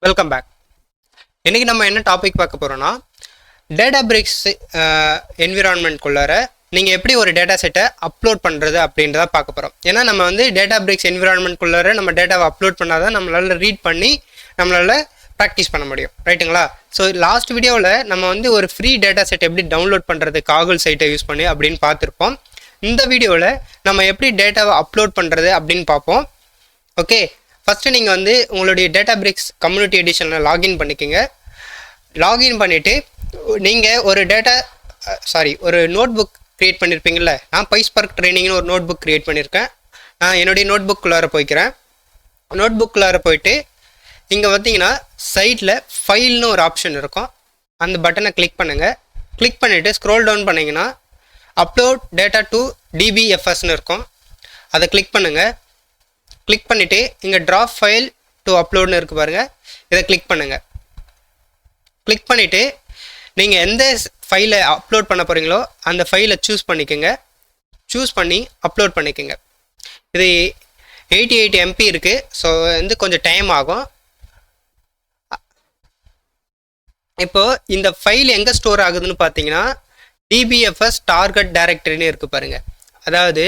Welcome back. இன்றைக்கி நம்ம என்ன டாபிக் பார்க்க போகிறோன்னா, டேட்டாபிரிக்ஸ் என்விரான்மெண்ட்குள்ளார நீங்கள் எப்படி ஒரு டேட்டா செட்டை அப்லோட் பண்ணுறது அப்படின்றத பார்க்க போகிறோம். ஏன்னா நம்ம வந்து டேட்டாபிரிக்ஸ் என்விரான்மெண்ட்குள்ளார நம்ம டேட்டாவை அப்லோட் பண்ணால் தான் நம்மளால் ரீட் பண்ணி நம்மளால் ப்ராக்டிஸ் பண்ண முடியும், ரைட்டுங்களா? ஸோ லாஸ்ட் வீடியோவில் நம்ம வந்து ஒரு ஃப்ரீ டேட்டா செட் எப்படி டவுன்லோட் பண்ணுறது காகுல் சைட்டை யூஸ் பண்ணி அப்படின்னு பார்த்துருப்போம். இந்த வீடியோவில் நம்ம எப்படி டேட்டாவை அப்லோட் பண்ணுறது அப்படின்னு பார்ப்போம். ஓகே, ஃபஸ்ட்டு நீங்கள் வந்து உங்களுடைய டேட்டாபிரிக்ஸ் கம்யூனிட்டி எடிஷனில் லாகின் பண்ணிக்கோங்க. லாகின் பண்ணிவிட்டு நீங்கள் ஒரு நோட் புக் க்ரியேட் பண்ணியிருப்பீங்கள்ல. நான் பைஸ்பார்க் ட்ரைனிங்னு ஒரு நோட் புக் க்ரியேட் பண்ணியிருக்கேன். நான் என்னுடைய நோட் புக்குள்ளார போய்க்கிறேன். நோட் புக்குள்ளார போயிட்டு இங்கே பார்த்தீங்கன்னா சைட்டில் ஃபைல்னு ஒரு ஆப்ஷன் இருக்கும். அந்த பட்டனை கிளிக் பண்ணுங்கள். கிளிக் பண்ணிவிட்டு ஸ்க்ரோல் டவுன் பண்ணிங்கன்னா அப்லோட் டேட்டா டு டிபிஎஃப்எஸ்ன்னு இருக்கும். அதை கிளிக் பண்ணுங்கள். கிளிக் பண்ணிவிட்டு இங்கே ட்ராப் ஃபைல் டு அப்லோட்னு இருக்குது பாருங்கள், இதை கிளிக் பண்ணுங்கள். கிளிக் பண்ணிவிட்டு நீங்கள் எந்த ஃபைலை அப்லோட் பண்ண போகிறீங்களோ அந்த ஃபைலை சூஸ் பண்ணிக்கோங்க. சூஸ் பண்ணி அப்லோட் பண்ணிக்கோங்க. இது 88 MB இருக்குது. ஸோ வந்து கொஞ்சம் டைம் ஆகும். இப்போது இந்த ஃபைல் எங்கே ஸ்டோர் ஆகுதுன்னு பார்த்தீங்கன்னா டிபிஎஃப்எஸ் டார்கெட் டைரக்டரின்னு இருக்குது பாருங்கள். அதாவது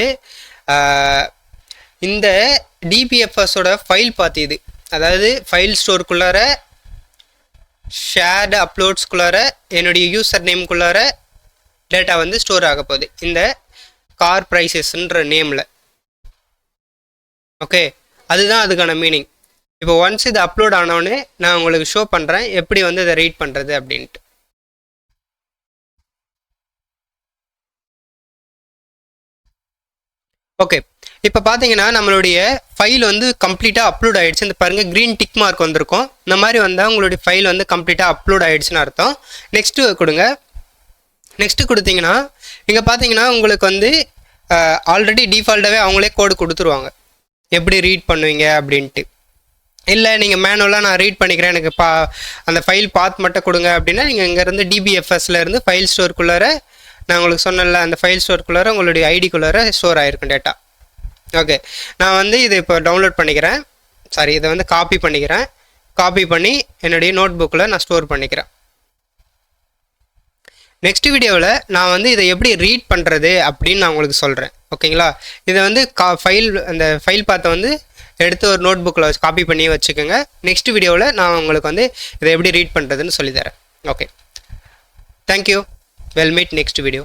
இந்த டிபிஎஃப்எஸோட ஃபைல் பார்த்து இது, அதாவது ஃபைல் ஸ்டோருக்குள்ளார ஷேர்டு அப்லோட்ஸ்குள்ளார என்னுடைய யூசர் நேம்குள்ளார டேட்டா வந்து ஸ்டோர் ஆக போகுது இந்த கார் ப்ரைஸஸ்ன்ற நேமில். ஓகே, அதுதான் அதுக்கான மீனிங். இப்போ ஒன்ஸ் இது அப்லோட் ஆனோடனே நான் உங்களுக்கு ஷோ பண்ணுறேன் எப்படி வந்து இதை ரீட் பண்ணுறது அப்படின்ட்டு. ஓகே, இப்போ பார்த்தீங்கன்னா நம்மளுடைய ஃபைல் வந்து கம்ப்ளீட்டாக அப்லோட் ஆகிடுச்சு. இந்த பாருங்கள் க்ரீன் டிக் மார்க் வந்திருக்கும். இந்த மாதிரி வந்தால் உங்களுடைய ஃபைல் வந்து கம்ப்ளீட்டாக அப்லோட் ஆகிடுச்சுன்னு அர்த்தம். நெக்ஸ்ட்டு கொடுங்க. நெக்ஸ்ட்டு கொடுத்தீங்கன்னா இங்கே பார்த்தீங்கன்னா உங்களுக்கு வந்து ஆல்ரெடி டிஃபால்ட்டாகவே அவங்களே கோடு கொடுத்துருவாங்க எப்படி ரீட் பண்ணுவீங்க அப்படின்ட்டு. இல்லை நீங்கள் மேனுவலாக நான் ரீட் பண்ணிக்கிறேன், எனக்கு அந்த ஃபைல் பாத் மட்டும் கொடுங்க அப்படின்னா நீங்கள் இங்கேருந்து டிபிஎஃப்எஸ்லேருந்து ஃபைல் ஸ்டோருக்குள்ளார நான் உங்களுக்கு சொன்னல அந்த ஃபைல் ஸ்டோருக்குள்ளார உங்களுடைய ஐடிக்குள்ளார ஸ்டோர் ஆகிருக்கும் டேட்டா. ஓகே, நான் வந்து இதை இப்போ டவுன்லோட் பண்ணிக்கிறேன். இதை வந்து காப்பி பண்ணிக்கிறேன். காப்பி பண்ணி என்னுடைய நோட் புக்கில் நான் ஸ்டோர் பண்ணிக்கிறேன். நெக்ஸ்ட் வீடியோவில் நான் வந்து இதை எப்படி ரீட் பண்ணுறது அப்படின்னு நான் உங்களுக்கு சொல்கிறேன். ஓகேங்களா? இதை வந்து அந்த ஃபைல் பார்த்த வந்து எடுத்து ஒரு நோட் புக்கில் காப்பி பண்ணி வச்சுக்கோங்க. நெக்ஸ்ட் வீடியோவில் நான் உங்களுக்கு வந்து இதை எப்படி ரீட் பண்ணுறதுன்னு சொல்லித்தரேன். Okay, thank you. We'll meet next video.